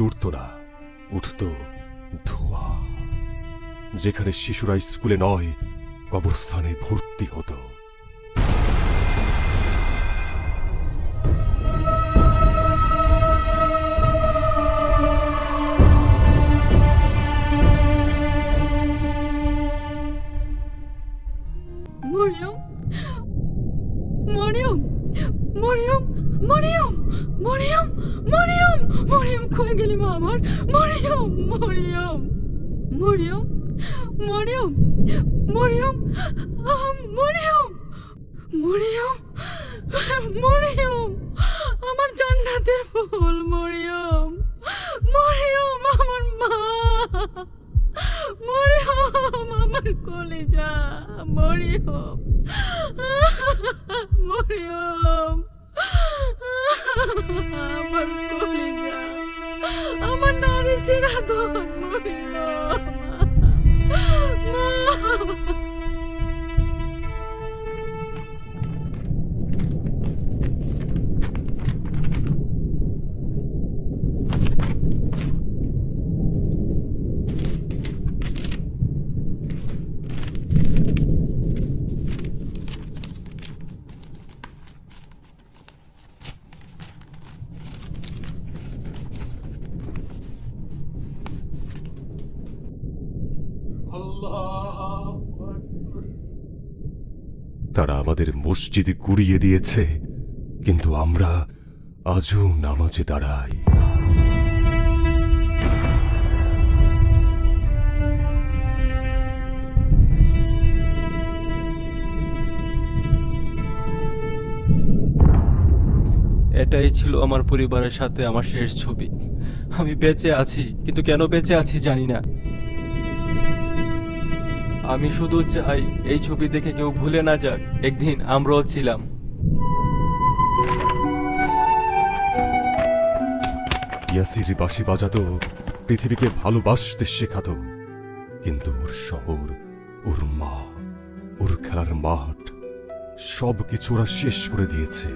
উঠত না, উঠত ধোঁয়া। যেখানে শিশুরা স্কুলে নয়, কবরস্থানে ভর্তি হতো। মরিয়ম, মরিয়ম, মরিয়ম, মরিয়ম, মরিয়ম, মরিয়ম, মরিয়ম, কই গেলি মা আমার? মরিয়ম, মরিয়ম, মরিয়ম, মরিয়ম, মরিয়ম, মরিয়ম, মরিয়ম, মরিয়ম, আমার জান্নাতের ফুল মরিয়ম, মরিয়ম, আমার মা, মরিয়ম, আমার কলিজা, মরিয়ম, মরিয়ম, আমার কলিজা, আমার নারী চিরাধন, মরিয়ম, মা। তারা আমাদের মসজিদে গুড়িয়ে দিয়েছে, কিন্তু আমরা আজও নামাজে দাঁড়াই। এটাই ছিল আমার পরিবারের সাথে আমার শেষ ছবি। আমি বেঁচে আছি, কিন্তু কেন বেঁচে আছি জানি না। আমি শুধু চাই এই ছবি দেখে কেউ ভুলে না যাক একদিন আমরাও ছিলাম। ইয়াসির বাঁশি বাজাতো, পৃথিবীকে ভালোবাসতে শেখাতো, কিন্তু ওর শহর, ওর মা, ওর খেলার মাঠ সবকিছু ওরা শেষ করে দিয়েছে।